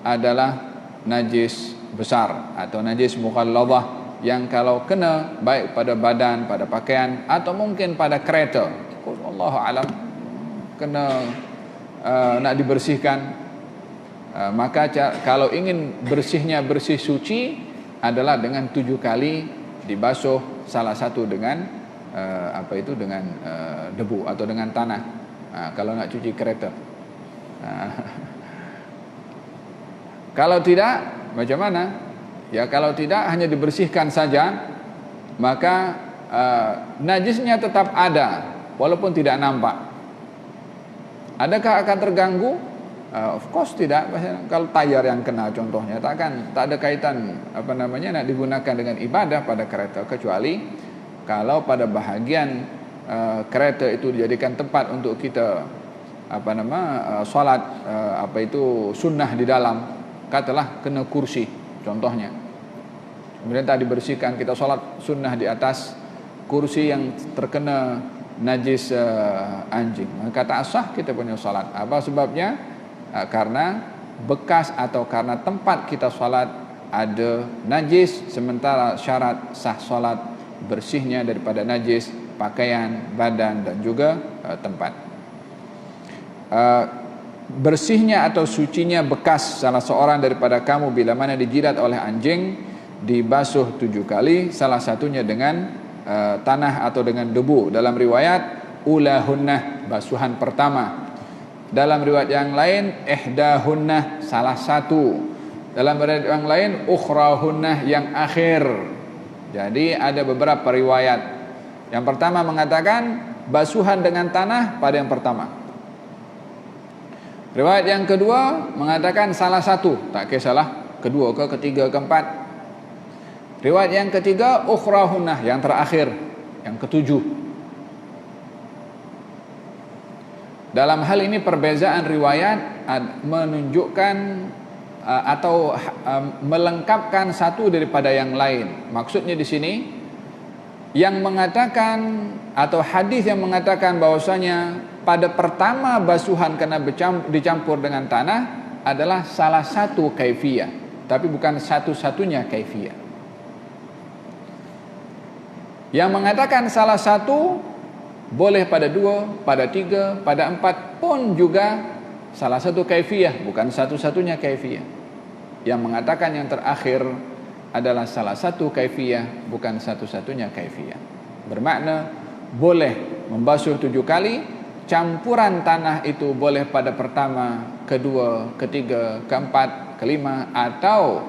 [SPEAKER 2] adalah najis besar atau najis mughalladhah, yang kalau kena baik pada badan, pada pakaian, atau mungkin pada kereta, Allahu alam, kena nak dibersihkan, maka kalau ingin bersihnya bersih suci adalah dengan 7 kali dibasuh, salah satu dengan dengan debu atau dengan tanah. Kalau nak cuci kereta. Kalau tidak, macam mana? Ya, kalau tidak hanya dibersihkan saja, maka najisnya tetap ada walaupun tidak nampak. Adakah akan terganggu? Of course tidak. Kalau tayar yang kena contohnya, tak ada kaitan nak digunakan dengan ibadah pada kereta, kecuali kalau pada bahagian kereta itu dijadikan tempat untuk kita solat sunnah di dalam, katalah kena kursi contohnya, kemudian tak dibersihkan, kita solat sunnah di atas kursi yang terkena najis anjing, maka tak sah kita punya solat. Apa sebabnya? Karena bekas atau karena tempat kita solat ada najis, sementara syarat sah solat bersihnya daripada najis pakaian, badan, dan juga tempat. Bersihnya atau sucinya bekas salah seorang daripada kamu bila mana dijilat oleh anjing dibasuh 7 kali, salah satunya dengan tanah atau dengan debu. Dalam riwayat ulahunnah, basuhan pertama. Dalam riwayat yang lain ihdahunnah, salah satu. Dalam riwayat yang lain ukhrahunnah, yang akhir. Jadi ada beberapa riwayat. Yang pertama mengatakan basuhan dengan tanah pada yang pertama. Riwayat yang kedua mengatakan salah satu, tak kisahlah kedua ke ketiga ke empat. Riwayat yang ketiga ukhrahunnah, yang terakhir, yang ketujuh. Dalam hal ini perbezaan riwayat menunjukkan atau melengkapkan satu daripada yang lain. Maksudnya di sini yang mengatakan atau hadis yang mengatakan bahwasanya pada pertama basuhan kena dicampur dengan tanah adalah salah satu kaifiyah, tapi bukan satu-satunya kaifiyah. Yang mengatakan salah satu boleh pada 2, pada 3, pada 4 pun juga salah satu kaifiyah, bukan satu-satunya kaifiyah. Yang mengatakan yang terakhir adalah salah satu kaifiyah, bukan satu-satunya kaifiyah. Bermakna boleh membasuh 7 kali. Campuran tanah itu boleh pada pertama, kedua, ketiga, keempat, kelima, atau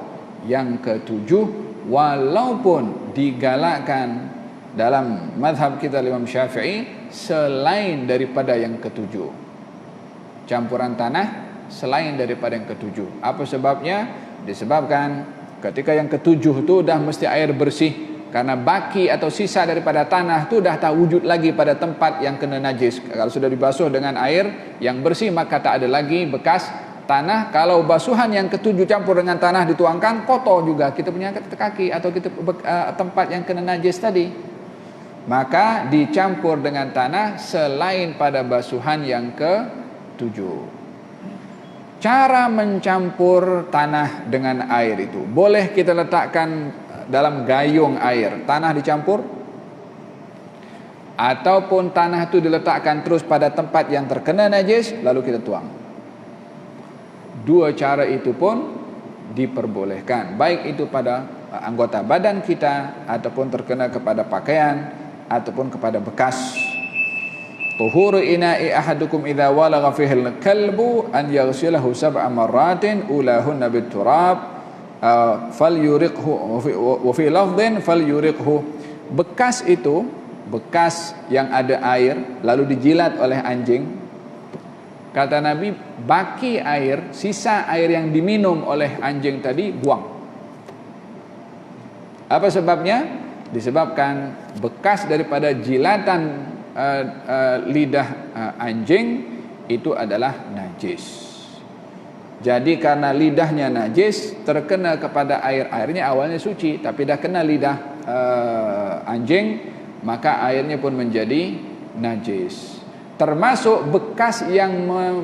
[SPEAKER 2] yang ketujuh, walaupun digalakkan dalam mazhab kita Imam Syafi'i selain daripada yang ketujuh. Campuran tanah selain daripada yang ketujuh. Apa sebabnya? Disebabkan ketika yang ketujuh itu dah mesti air bersih, karena baki atau sisa daripada tanah itu dah tak wujud lagi pada tempat yang kena najis. Kalau sudah dibasuh dengan air yang bersih, maka tak ada lagi bekas tanah. Kalau basuhan yang ketujuh campur dengan tanah dituangkan, kotor juga kita punya kaki atau kita tempat yang kena najis tadi. maka dicampur dengan tanah selain pada basuhan yang ke-7. Cara mencampur tanah dengan air itu, boleh kita letakkan dalam gayung air, tanah dicampur, ataupun tanah itu diletakkan terus pada tempat yang terkena najis lalu kita tuang. Dua cara itu pun diperbolehkan, baik itu pada anggota badan kita ataupun terkena kepada pakaian ataupun kepada bekas. Tuhuru ina'i ahadukum idza walagha fihi al-kalbu an yaghsilahu sab'a marratin ulahunna bit-turab falyuriqhu wa fi lafdhin falyuriqhu. Bekas itu, bekas yang ada air lalu dijilat oleh anjing, kata Nabi, baki air, sisa air yang diminum oleh anjing tadi buang. Apa sebabnya? Disebabkan bekas daripada jilatan lidah anjing itu adalah najis. Jadi karena lidahnya najis, terkena kepada air, airnya awalnya suci tapi dah kena lidah anjing, maka airnya pun menjadi najis. Termasuk bekas yang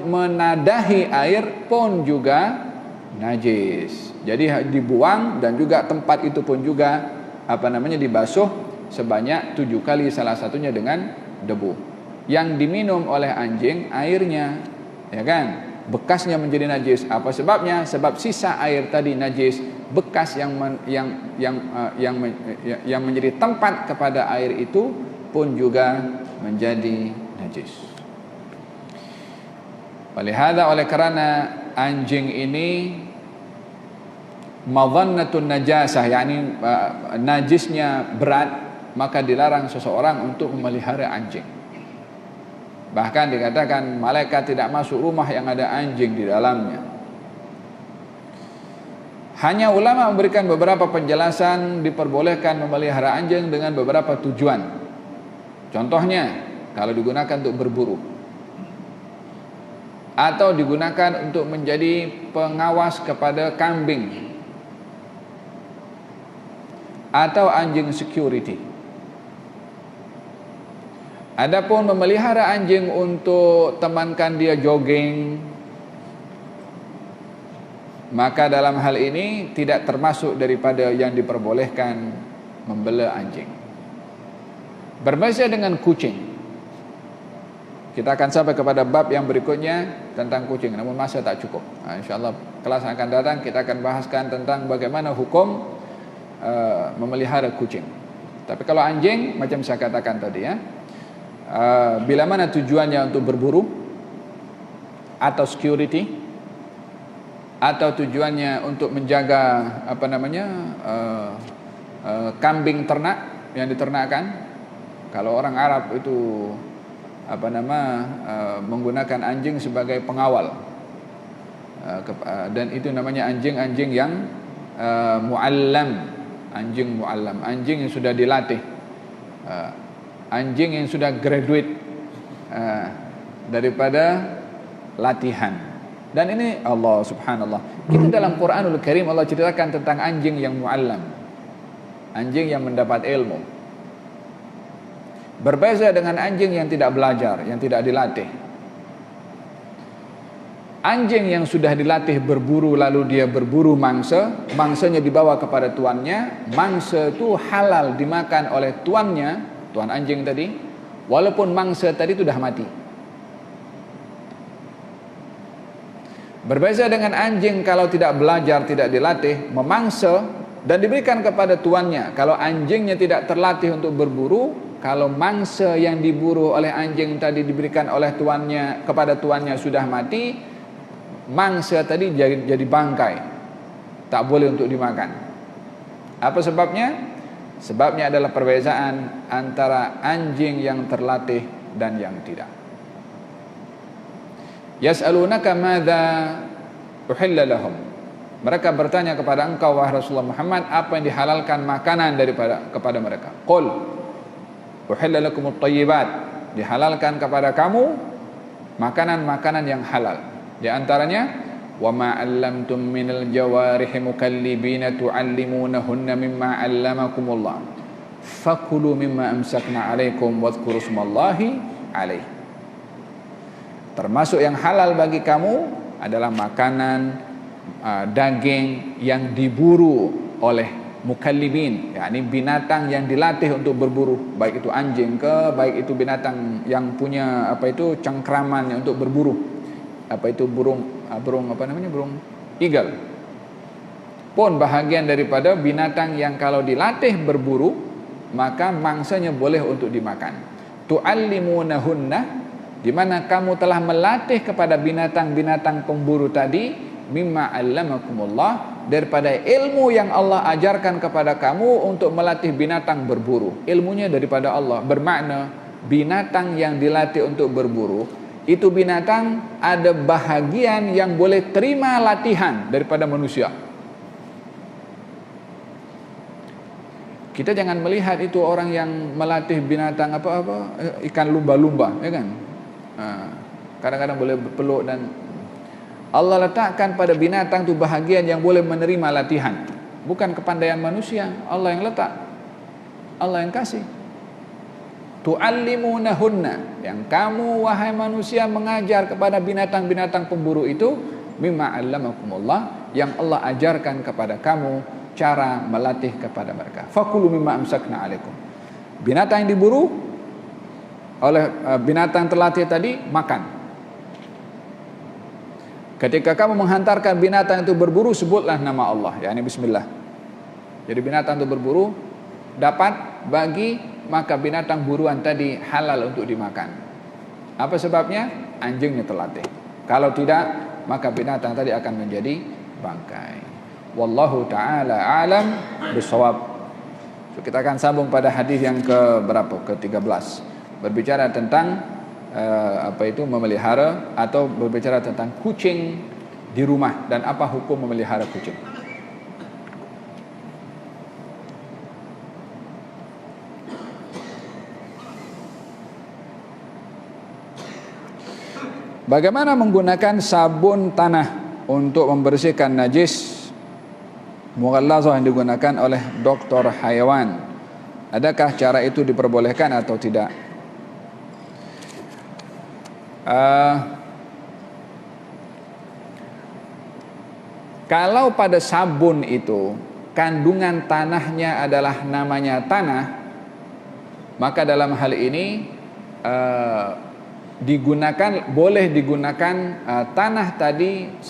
[SPEAKER 2] menadahi air pun juga najis. Jadi dibuang, dan juga tempat itu pun juga dibasuh sebanyak 7 kali, salah satunya dengan debu. Yang diminum oleh anjing airnya, ya kan, bekasnya menjadi najis. Apa sebabnya? Sebab sisa air tadi najis, bekas yang menjadi tempat kepada air itu pun juga menjadi najis. Oleh karena anjing ini madhannatun najasah, yakni najisnya berat, maka dilarang seseorang untuk memelihara anjing. Bahkan dikatakan malaikat tidak masuk rumah yang ada anjing di dalamnya. Hanya ulama memberikan beberapa penjelasan diperbolehkan memelihara anjing dengan beberapa tujuan. Contohnya, kalau digunakan untuk berburu, atau digunakan untuk menjadi pengawas kepada kambing, atau anjing security. Adapun memelihara anjing untuk temankan dia jogging, maka dalam hal ini tidak termasuk daripada yang diperbolehkan membela anjing. Berbeza dengan kucing. Kita akan sampai kepada bab yang berikutnya tentang kucing, namun masa tak cukup. InsyaAllah kelas yang akan datang kita akan bahaskan tentang bagaimana hukum memelihara kucing. Tapi kalau anjing, macam saya katakan tadi ya, bila mana tujuannya untuk berburu atau security, atau tujuannya untuk menjaga kambing ternak yang diternakkan. Kalau orang Arab itu menggunakan anjing sebagai pengawal, dan itu namanya anjing-anjing yang muallam, anjing muallam, anjing yang sudah dilatih, anjing yang sudah graduate daripada latihan. Dan ini Allah subhanallah, kita dalam Quranul Karim Allah ceritakan tentang anjing yang muallam, anjing yang mendapat ilmu. Berbeza dengan anjing yang tidak belajar, yang tidak dilatih. Anjing yang sudah dilatih berburu, lalu dia berburu mangsa, mangsanya dibawa kepada tuannya, mangsa itu halal dimakan oleh tuannya, tuan anjing tadi, walaupun mangsa tadi sudah mati. Berbeza dengan anjing kalau tidak belajar, tidak dilatih, memangsa dan diberikan kepada tuannya. Kalau anjingnya tidak terlatih untuk berburu, kalau mangsa yang diburu oleh anjing tadi diberikan oleh tuannya kepada tuannya sudah mati, mangsa tadi jadi bangkai, tak boleh untuk dimakan. Apa sebabnya? Sebabnya adalah perbezaan antara anjing yang terlatih dan yang tidak. Yas'alunaka madza uhilla lahum. Mereka bertanya kepada engkau wahai Rasulullah Muhammad, apa yang dihalalkan makanan kepada mereka. Qul uhilla lakumut thayyibat. Dihalalkan kepada kamu makanan-makanan yang halal. Di antaranya wa ma 'allamtum minal jawarihi mukallibina tu'allimunahunna mimma 'allamakumullah fakulu mimma amsakna alaikum wadhkuru smallahi alaih. Termasuk yang halal bagi kamu adalah makanan daging yang diburu oleh mukallibin, yakni binatang yang dilatih untuk berburu, baik itu anjing ke, baik itu binatang yang punya cengkraman untuk berburu, burung eagle pun bahagian daripada binatang yang kalau dilatih berburu maka mangsanya boleh untuk dimakan. Tu'allimunahunna, di mana kamu telah melatih kepada binatang-binatang pemburu tadi, mimma 'allamakumullah, daripada ilmu yang Allah ajarkan kepada kamu untuk melatih binatang berburu. Ilmunya daripada Allah, bermakna binatang yang dilatih untuk berburu itu binatang ada bahagian yang boleh terima latihan daripada manusia. Kita jangan melihat itu orang yang melatih binatang ikan lumba-lumba, ya kan? Kadang-kadang boleh berpeluk, dan Allah letakkan pada binatang itu bahagian yang boleh menerima latihan. Bukan kepandaian manusia, Allah yang letak, Allah yang kasih. Tu'allimunahunna, yang kamu wahai manusia mengajar kepada binatang-binatang pemburu itu, mimma 'allamakumullah, yang Allah ajarkan kepada kamu cara melatih kepada mereka. Fakulu mimma amsakna alaikum. Binatang yang diburu oleh binatang terlatih tadi, makan. Ketika kamu menghantarkan binatang itu berburu, sebutlah nama Allah, yakni bismillah. Jadi binatang itu berburu dapat bagi, maka binatang buruan tadi halal untuk dimakan. Apa sebabnya? Anjingnya terlatih. Kalau tidak, maka binatang tadi akan menjadi bangkai. Wallahu ta'ala a'lam bishawab. So, kita akan sambung pada hadis yang ke-13, berbicara tentang memelihara, atau berbicara tentang kucing di rumah dan apa hukum memelihara kucing. Bagaimana menggunakan sabun tanah untuk membersihkan najis mughallazah yang digunakan oleh doktor haiwan? Adakah cara itu diperbolehkan atau tidak? Kalau pada sabun itu kandungan tanahnya adalah namanya tanah, maka dalam hal ini boleh digunakan tanah tadi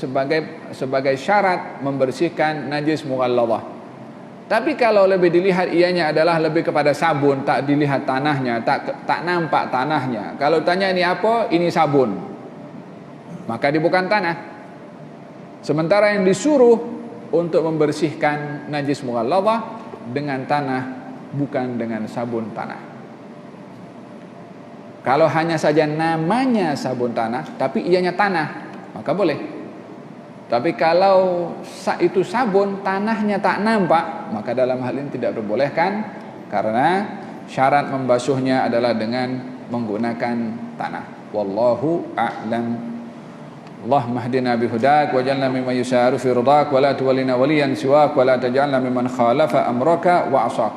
[SPEAKER 2] sebagai syarat membersihkan najis mughallazah. Tapi kalau lebih dilihat ianya adalah lebih kepada sabun, tak dilihat tanahnya, tak nampak tanahnya. Kalau tanya ini apa? Ini sabun. Maka dia bukan tanah. Sementara yang disuruh untuk membersihkan najis mughallazah dengan tanah, bukan dengan sabun tanah. Kalau hanya saja namanya sabun tanah, tapi ianya tanah, maka boleh. Tapi kalau itu sabun, tanahnya tak nampak, maka dalam hal ini tidak diperbolehkan, karena syarat membasuhnya adalah dengan menggunakan tanah. Wallahu a'lam. Allahumma hdina bihudak waj'alna mimman yusharu fi ridak wa la tuwallina waliyan siwak wa la taj'alna mimman khalafa amraka wa 'asak.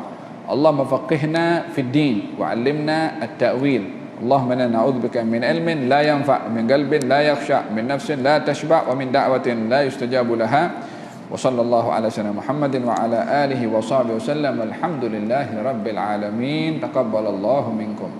[SPEAKER 2] Allahumma faqihna fid din wa 'allimna at-ta'wil. Allahumma inna na'udzubika min ilmin la yanfa', min qalbin la yakhsha', min nafsin la tashba', wa min da'watin la yustajabu laha. Wa sallallahu ala sayyidina Muhammadin wa ala alihi wa sahbihi wa sallam. Alhamdulillahi rabbil alamin. Taqabbalallahu minkum.